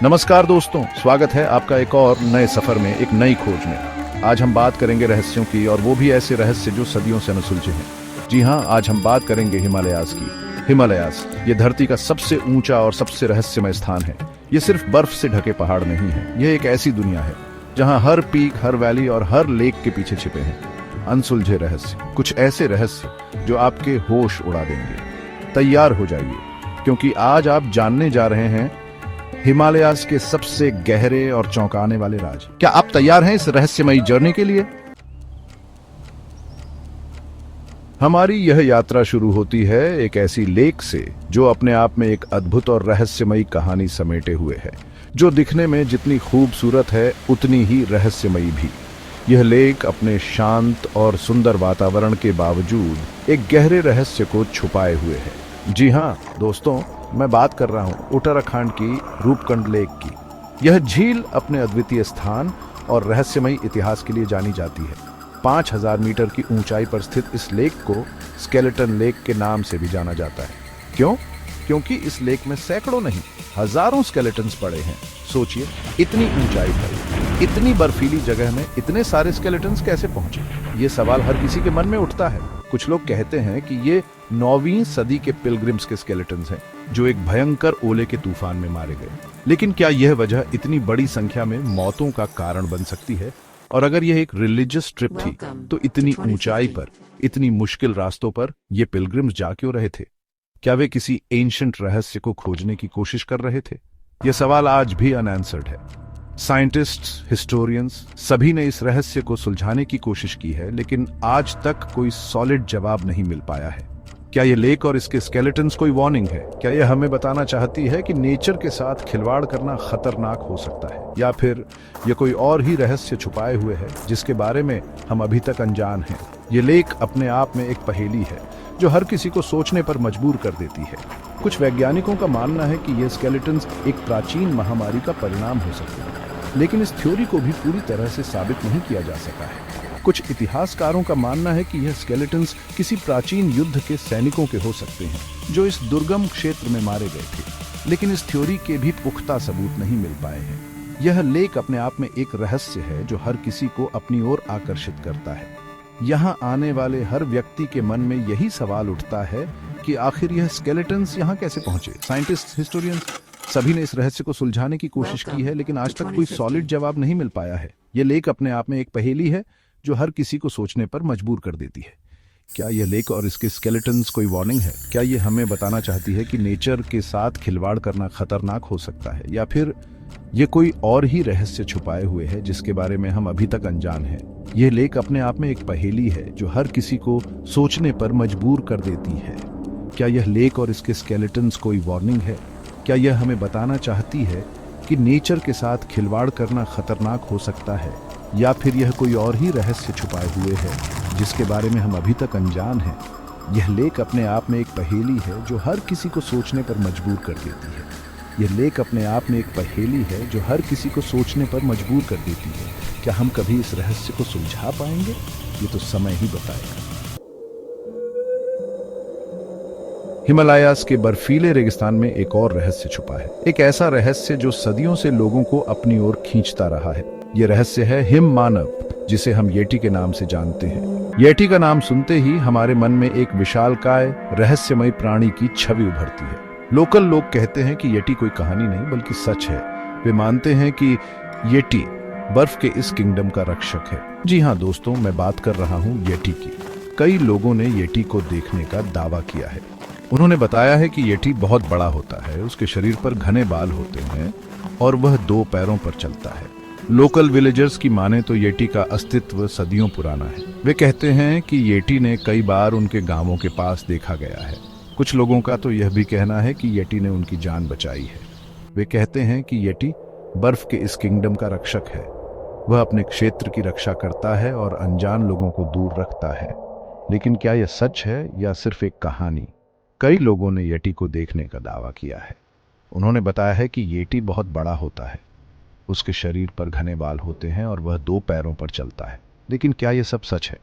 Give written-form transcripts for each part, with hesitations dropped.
नमस्कार दोस्तों, स्वागत है आपका एक और नए सफर में, एक नई खोज में। आज हम बात करेंगे रहस्यों की, और वो भी ऐसे रहस्य जो सदियों से न सुलझे हैं। जी हाँ, आज हम बात करेंगे हिमालयाज की। हिमालयाज ये धरती का सबसे ऊंचा और सबसे रहस्यमय स्थान है। ये सिर्फ बर्फ से ढके पहाड़ नहीं है, यह एक ऐसी दुनिया है जहाँ हर पीक, हर वैली और हर लेक के पीछे छिपे हैं अनसुलझे रहस्य। कुछ ऐसे रहस्य जो आपके होश उड़ा देंगे। तैयार हो जाइए, क्योंकि आज आप जानने जा रहे हैं हिमालयाज के सबसे गहरे और चौंकाने वाले राज। क्या आप तैयार हैं इस रहस्यमयी जर्नी के लिए? हमारी यह यात्रा शुरू होती है एक ऐसी लेक से जो अपने आप में एक अद्भुत और रहस्यमयी कहानी समेटे हुए है, जो दिखने में जितनी खूबसूरत है उतनी ही रहस्यमयी भी। यह लेक अपने शांत और सुंदर वातावरण के बावजूद एक गहरे रहस्य को छुपाए हुए है। जी हाँ दोस्तों, मैं बात कर रहा हूँ उत्तराखंड की रूपकुंड लेक की। यह झील अपने अद्वितीय स्थान और रहस्यमयी इतिहास के लिए जानी जाती है। 5000 मीटर की ऊंचाई पर स्थित इस लेक को स्केलेटन लेक के नाम से भी जाना जाता है। क्यों? क्योंकि इस लेक में सैकड़ों नहीं, हजारों स्केलेटन्स पड़े हैं। सोचिए, इतनी ऊंचाई पर, इतनी बर्फीली जगह में इतने सारे स्केलेटन्स कैसे पहुंचे? ये सवाल हर किसी के मन में उठता है। कुछ लोग कहते हैं कि ये 9वीं सदी के पिलग्रिम्स के स्केलेटन्स हैं, जो एक भयंकर ओले के तूफान में मारे गए। लेकिन क्या यह वजह इतनी बड़ी संख्या में मौतों का कारण बन सकती है? और अगर यह एक रिलीजियस ट्रिप थी, तो इतनी ऊंचाई पर, इतनी मुश्किल रास्तों पर ये पिलग्रिम्स जा क्यों रहे थे? क्या वे किसी एंशिएंट रहस्य को खोजने की कोशिश कर रहे थे? यह सवाल आज भी अनआंसर्ड है। साइंटिस्ट्स, हिस्टोरियंस सभी ने इस रहस्य को सुलझाने की कोशिश की है, लेकिन आज तक कोई सॉलिड जवाब नहीं मिल पाया है। क्या यह लेक और इसके स्केलेटन्स कोई वार्निंग है? क्या यह हमें बताना चाहती है कि नेचर के साथ खिलवाड़ करना खतरनाक हो सकता है? या फिर यह कोई और ही रहस्य छुपाए हुए है जिसके बारे में हम अभी तक अनजान हैं? यह लेक अपने आप में एक पहेली है जो हर किसी को सोचने पर मजबूर कर देती है। कुछ वैज्ञानिकों का मानना है कि यह स्केलेटन्स एक प्राचीन महामारी का परिणाम हो सकते हैं, लेकिन इस थ्योरी को भी पूरी तरह से साबित नहीं किया जा सका है। कुछ इतिहासकारों का मानना है कि यह स्केलेटन्स किसी प्राचीन युद्ध के सैनिकों के हो सकते हैं जो इस दुर्गम क्षेत्र में मारे गए थे, लेकिन इस थ्योरी के भी पुख्ता सबूत नहीं मिल पाए हैं। यह लेक अपने आप में एक रहस्य है जो हर किसी को अपनी ओर आकर्षित करता है। यहाँ आने वाले हर व्यक्ति के मन में यही सवाल उठता है कि आखिर यह स्केलेटन्स यहाँ कैसे पहुंचे? साइंटिस्ट, हिस्टोरियंस सभी ने इस रहस्य को सुलझाने की कोशिश की है, लेकिन आज तक कोई सॉलिड जवाब नहीं मिल पाया है। यह लेक अपने आप में एक पहेली है जो हर किसी को सोचने पर मजबूर कर देती है। क्या यह लेक और इसके स्केलेटन्स कोई वार्निंग है? क्या यह हमें बताना चाहती है कि नेचर के साथ खिलवाड़ करना खतरनाक हो सकता है? या फिर यह कोई और ही रहस्य छुपाए हुए है जिसके बारे में हम अभी तक अनजान हैं? यह लेक अपने आप में एक पहेली है जो हर किसी को सोचने पर मजबूर कर देती है। क्या यह लेक और इसके स्केलेटन्स कोई वार्निंग है? क्या यह हमें बताना चाहती है कि नेचर के साथ खिलवाड़ करना खतरनाक हो सकता है? या फिर यह कोई और ही रहस्य छुपाए हुए है जिसके बारे में हम अभी तक अनजान हैं? यह लेक अपने आप में एक पहेली है जो हर किसी को सोचने पर मजबूर कर देती है। यह लेक अपने आप में एक पहेली है जो हर किसी को सोचने पर मजबूर कर देती है। क्या हम कभी इस रहस्य को सुलझा पाएंगे? ये तो समय ही बताएगा। हिमालयाज के बर्फीले रेगिस्तान में एक और रहस्य छुपा है, एक ऐसा रहस्य जो सदियों से लोगों को अपनी ओर खींचता रहा है। यह रहस्य है हिम मानव, जिसे हम येटी के नाम से जानते हैं। येटी का नाम सुनते ही हमारे मन में एक विशालकाय, रहस्यमय प्राणी की छवि उभरती है। लोकल लोग कहते हैं कि येटी कोई कहानी नहीं बल्कि सच है। वे मानते हैं कि येटी बर्फ के इस किंगडम का रक्षक है। जी हाँ दोस्तों, मैं बात कर रहा हूँ येटी की। कई लोगों ने येटी को देखने का दावा किया है। उन्होंने बताया है कि येटी बहुत बड़ा होता है, उसके शरीर पर घने बाल होते हैं और वह 2 पैरों पर चलता है। लोकल विलेजर्स की माने तो येटी का अस्तित्व सदियों पुराना है। वे कहते हैं कि येटी ने कई बार उनके गांवों के पास देखा गया है। कुछ लोगों का तो यह भी कहना है कि येटी ने उनकी जान बचाई है। वे कहते हैं कि येटी बर्फ के इस किंगडम का रक्षक है। वह अपने क्षेत्र की रक्षा करता है और अनजान लोगों को दूर रखता है। लेकिन क्या यह सच है या सिर्फ एक कहानी? कई लोगों ने येटी को देखने का दावा किया है। उन्होंने बताया है कि येटी बहुत बड़ा होता है, उसके शरीर पर घने बाल होते हैं और वह 2 पैरों पर चलता है। लेकिन क्या यह सब सच है?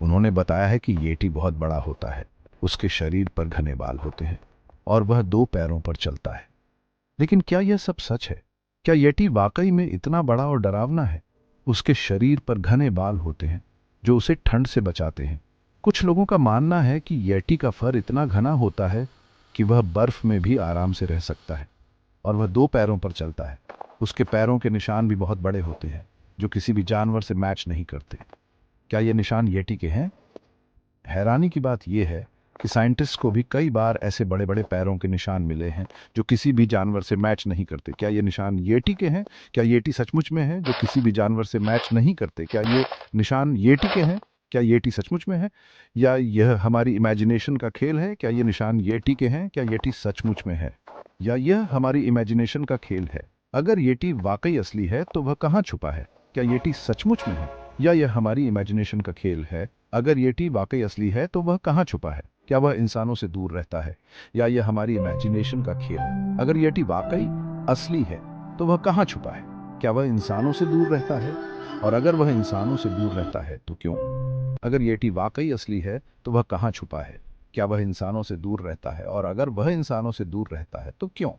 उन्होंने बताया है कि येटी बहुत बड़ा होता है, उसके शरीर पर घने बाल होते हैं और वह 2 पैरों पर चलता है। लेकिन क्या यह सब सच है? क्या येटी वाकई में इतना बड़ा और डरावना है? उसके शरीर पर घने बाल होते हैं जो उसे ठंड से बचाते हैं। कुछ लोगों का मानना है कि येटी का फर इतना घना होता है कि वह बर्फ में भी आराम से रह सकता है और वह दो पैरों पर चलता है। उसके पैरों के निशान भी बहुत बड़े होते हैं जो किसी भी जानवर से मैच नहीं करते। क्या ये निशान येटी के हैं? हैरानी की बात यह है कि साइंटिस्ट को भी कई बार ऐसे बड़े बड़े पैरों के निशान मिले हैं जो किसी भी जानवर से मैच नहीं करते। क्या ये निशान येटी के हैं? क्या येटी सचमुच में है जो किसी भी जानवर से मैच नहीं करते? क्या ये निशान येटी के हैं? क्या येटी सचमुच में है या यह हमारी इमेजिनेशन का खेल है? क्या ये निशान येटी के हैं? क्या येटी सचमुच में है या यह हमारी इमेजिनेशन का खेल है? अगर येटी वाकई असली है तो वह कहाँ छुपा है? क्या येटी सचमुच में है या यह हमारी इमेजिनेशन का खेल है? अगर येटी वाकई असली है तो वह कहाँ छुपा है? क्या वह इंसानों से दूर रहता है या यह हमारी इमेजिनेशन का खेल है? अगर येटी वाकई असली है तो वह कहाँ छुपा है? क्या वह इंसानों से दूर रहता है? और अगर वह इंसानों से दूर रहता है तो क्यों? अगर येटी वाकई असली है तो वह कहाँ छुपा है? क्या वह इंसानों से दूर रहता है? और अगर वह इंसानों से दूर रहता है तो क्यों?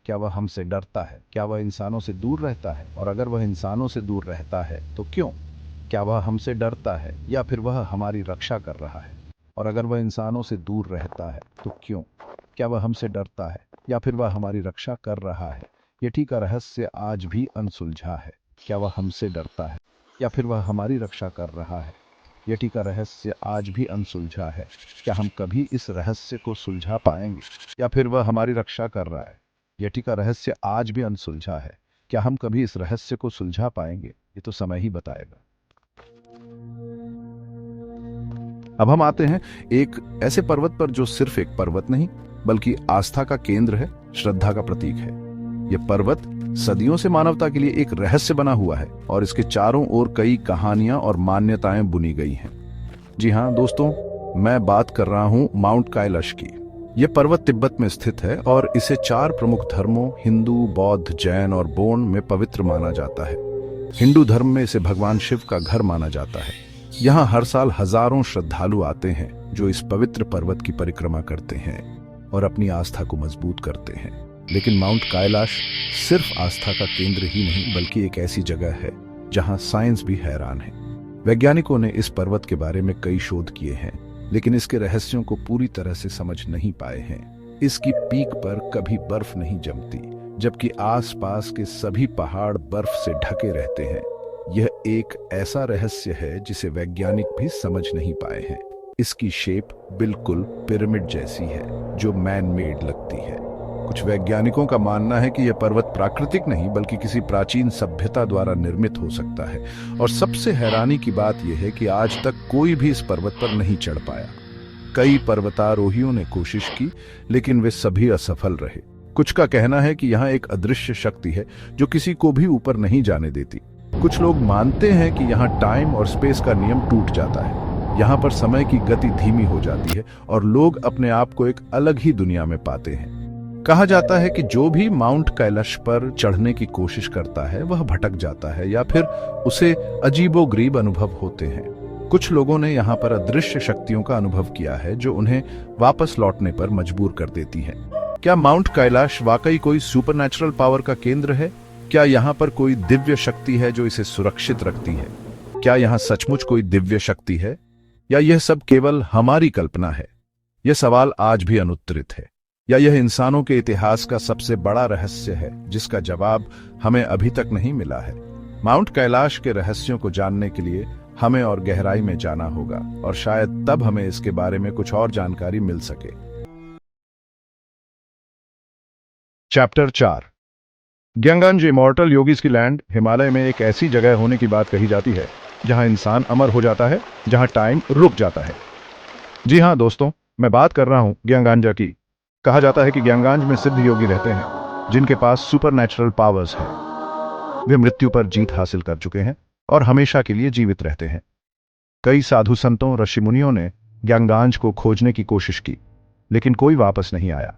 क्या वह हमसे डरता है? क्या वह इंसानों से दूर रहता है? और अगर वह इंसानों से दूर रहता है तो क्यों? क्या वह हमसे डरता है या फिर वह हमारी रक्षा कर रहा है? और अगर वह इंसानों से दूर रहता है तो क्यों? क्या वह हमसे डरता है या फिर वह हमारी रक्षा कर रहा है? येटी का रहस्य आज भी अनसुलझा है। क्या वह हमसे डरता है या फिर वह हमारी रक्षा कर रहा है? येटी का रहस्य आज भी अनसुलझा है। क्या हम कभी इस रहस्य को सुलझा पाएंगे या फिर वह हमारी रक्षा कर रहा है? येटी का रहस्य आज भी अनसुलझा है। क्या हम कभी इस रहस्य को सुलझा पाएंगे? ये तो समय ही बताएगा। अब हम आते हैं एक ऐसे पर्वत पर जो सिर्फ एक पर्वत नहीं बल्कि आस्था का केंद्र है, श्रद्धा का प्रतीक है। यह पर्वत सदियों से मानवता के लिए एक रहस्य बना हुआ है और इसके चारों ओर कई कहानियां और मान्यताएं बुनी गई हैं। जी हाँ दोस्तों, मैं बात कर रहा हूं माउंट कैलाश की। यह पर्वत तिब्बत में स्थित है और इसे चार प्रमुख धर्मों हिंदू, बौद्ध, जैन और बोन में पवित्र माना जाता है। हिंदू धर्म में इसे भगवान शिव का घर माना जाता है। यहाँ हर साल हजारों श्रद्धालु आते हैं जो इस पवित्र पर्वत की परिक्रमा करते हैं और अपनी आस्था को मजबूत करते हैं। लेकिन माउंट कैलाश सिर्फ आस्था का केंद्र ही नहीं बल्कि एक ऐसी जगह है जहां साइंस भी हैरान है। वैज्ञानिकों ने इस पर्वत के बारे में कई शोध किए हैं लेकिन इसके रहस्यों को पूरी तरह से समझ नहीं पाए हैं। इसकी पीक पर कभी बर्फ नहीं जमती जबकि आसपास के सभी पहाड़ बर्फ से ढके रहते हैं। यह एक ऐसा रहस्य है जिसे वैज्ञानिक भी समझ नहीं पाए हैं। इसकी शेप बिल्कुल पिरामिड जैसी है जो मैन मेड लगती है। कुछ वैज्ञानिकों का मानना है कि यह पर्वत प्राकृतिक नहीं बल्कि किसी प्राचीन सभ्यता द्वारा निर्मित हो सकता है। और सबसे हैरानी की बात यह है कि आज तक कोई भी इस पर्वत पर नहीं चढ़ पाया। कई पर्वतारोहियों ने कोशिश की लेकिन वे सभी असफल रहे। कुछ का कहना है कि यहाँ एक अदृश्य शक्ति है जो किसी को भी ऊपर नहीं जाने देती। कुछ लोग मानते हैं कि यहाँ टाइम और स्पेस का नियम टूट जाता है। यहाँ पर समय की गति धीमी हो जाती है और लोग अपने आप को एक अलग ही दुनिया में पाते हैं। कहा जाता है कि जो भी माउंट कैलाश पर चढ़ने की कोशिश करता है वह भटक जाता है या फिर उसे अजीबोगरीब अनुभव होते हैं। कुछ लोगों ने यहाँ पर अदृश्य शक्तियों का अनुभव किया है जो उन्हें वापस लौटने पर मजबूर कर देती हैं। क्या माउंट कैलाश वाकई कोई सुपरनैचुरल पावर का केंद्र है? क्या यहाँ पर कोई दिव्य शक्ति है जो इसे सुरक्षित रखती है? क्या यहाँ सचमुच कोई दिव्य शक्ति है या यह सब केवल हमारी कल्पना है? यह सवाल आज भी अनुत्तरित है। या यह इंसानों के इतिहास का सबसे बड़ा रहस्य है जिसका जवाब हमें अभी तक नहीं मिला है। माउंट कैलाश के रहस्यों को जानने के लिए हमें और गहराई में जाना होगा और शायद तब हमें इसके बारे में कुछ और जानकारी मिल सके। चैप्टर 4 ग्यांगंज इमॉर्टल योगीज की लैंड। हिमालय में एक ऐसी जगह होने की बात कही जाती है जहां इंसान अमर हो जाता है, जहां टाइम रुक जाता है। जी हां दोस्तों, मैं बात कर रहा हूं ग्यांगांजा की। कहा जाता है कि ग्यांगांज में सिद्ध योगी रहते हैं जिनके पास सुपरनैचुरल पावर्स हैं। वे मृत्यु पर जीत हासिल कर चुके हैं और हमेशा के लिए जीवित रहते हैं। कई साधु संतों, ऋषि मुनियों ने ग्यांगांज को खोजने की कोशिश की लेकिन कोई वापस नहीं आया।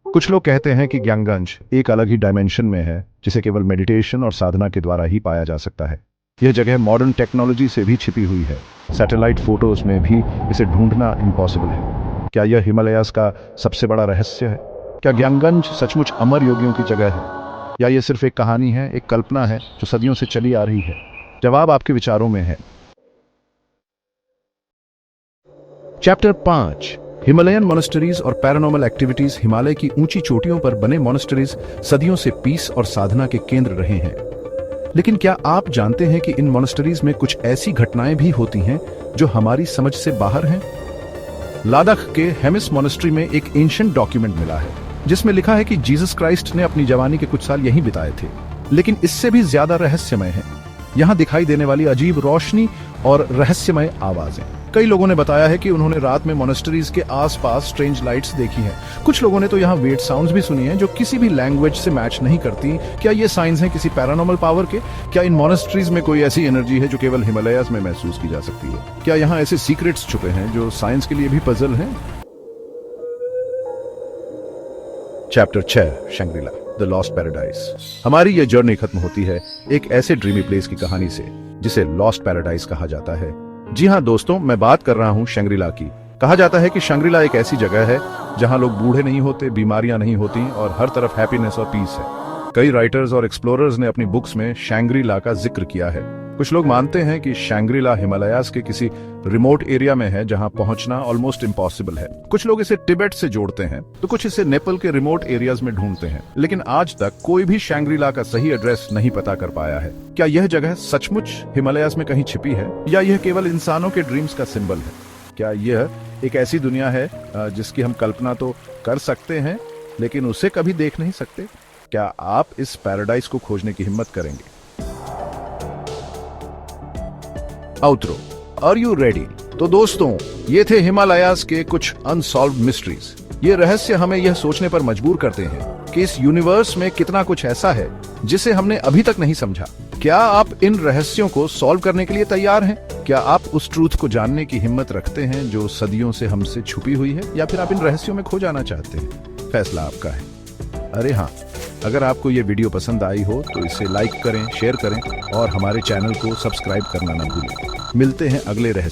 कुछ लोग कहते हैं कि ग्यांगंज एक अलग ही डायमेंशन में है जिसे केवल मेडिटेशन और साधना के द्वारा ही पाया जा सकता है। यह जगह मॉडर्न टेक्नोलॉजी से भी छिपी हुई है। सैटेलाइट फोटोज में भी इसे ढूंढना इम्पॉसिबल है। क्या यह हिमालयास का सबसे बड़ा रहस्य है? क्या ग्यांगंज सचमुच अमर योगियों की जगह है या ये सिर्फ एक कहानी है, एक कल्पना है जो सदियों से चली आ रही है? जवाब आपके विचारों में है। चैप्टर 5, हिमालयन मोनेस्टरीज और पैरानॉर्मल एक्टिविटीज। हिमालय की ऊंची चोटियों पर बने मोनेस्टरीज सदियों से पीस और साधना के केंद्र रहे हैं। लेकिन क्या आप जानते हैं कि इन मोनेस्टरीज में कुछ ऐसी घटनाएं भी होती हैं जो हमारी समझ से बाहर हैं? लद्दाख के हेमिस मोनेस्ट्री में एक एंशिएंट डॉक्यूमेंट मिला है जिसमें लिखा है कि जीसस क्राइस्ट ने अपनी जवानी के कुछ साल यहीं बिताए थे। लेकिन इससे भी ज्यादा रहस्यमय है यहां दिखाई देने वाली अजीब रोशनी और रहस्यमय आवाजें। कई लोगों ने बताया है कि उन्होंने रात में मोनेस्टरीज के आसपास स्ट्रेंज लाइट्स देखी हैं। कुछ लोगों ने तो यहाँ वेट साउंड्स भी सुनी हैं जो किसी भी लैंग्वेज से मैच नहीं करती। क्या ये साइंस हैं किसी पैरानॉर्मल पावर के? क्या इन मोनेस्टरीज में कोई ऐसी एनर्जी है जो केवल हिमालयाज में महसूस की जा सकती है? क्या यहाँ ऐसे सीक्रेट्स छुपे हैं जो साइंस के लिए भी पजल हैं? Chapter 6, Shangrila, the lost paradise. हमारी यह जर्नी खत्म होती है एक ऐसे ड्रीमी प्लेस की कहानी से जिसे लॉस्ट पैराडाइज कहा जाता है। जी हाँ दोस्तों, मैं बात कर रहा हूँ शंग्रीला की। कहा जाता है कि शंग्रीला एक ऐसी जगह है जहाँ लोग बूढ़े नहीं होते, बीमारियां नहीं होती और हर तरफ हैप्पीनेस और पीस है। कई राइटर्स और एक्सप्लोरर्स ने अपनी बुक्स में शंग्रीला का जिक्र किया है। कुछ लोग मानते हैं कि शंग्रीला हिमालयाज के किसी रिमोट एरिया में है जहां पहुंचना ऑलमोस्ट इम्पॉसिबल है। कुछ लोग इसे तिब्बत से जोड़ते हैं तो कुछ इसे नेपाल के रिमोट एरियाज में ढूंढते हैं। लेकिन आज तक कोई भी शंग्रीला का सही एड्रेस नहीं पता कर पाया है। क्या यह जगह सचमुच हिमालयाज में कहीं छिपी है या यह केवल इंसानों के ड्रीम्स का सिंबल है? क्या यह एक ऐसी दुनिया है जिसकी हम कल्पना तो कर सकते हैं लेकिन उसे कभी देख नहीं सकते? क्या आप इस पैराडाइज को खोजने की हिम्मत करेंगे? Outro, are you ready? तो दोस्तों, ये थे हिमालयाज के कुछ अनसॉल्व्ड मिस्ट्रीज। ये रहस्य हमें यह सोचने पर मजबूर करते हैं कि इस यूनिवर्स में कितना कुछ ऐसा है जिसे हमने अभी तक नहीं समझा। क्या आप इन रहस्यों को सॉल्व करने के लिए तैयार हैं? क्या आप उस ट्रूथ को जानने की हिम्मत रखते हैं जो सदियों से हमसे छुपी हुई है, या फिर आप इन रहस्यों में खो जाना चाहते हैं? फैसला आपका है। अरे हाँ, अगर आपको ये वीडियो पसंद आई हो तो इसे लाइक करें, शेयर करें और हमारे चैनल को सब्सक्राइब करना ना भूलें। मिलते हैं अगले रहस्य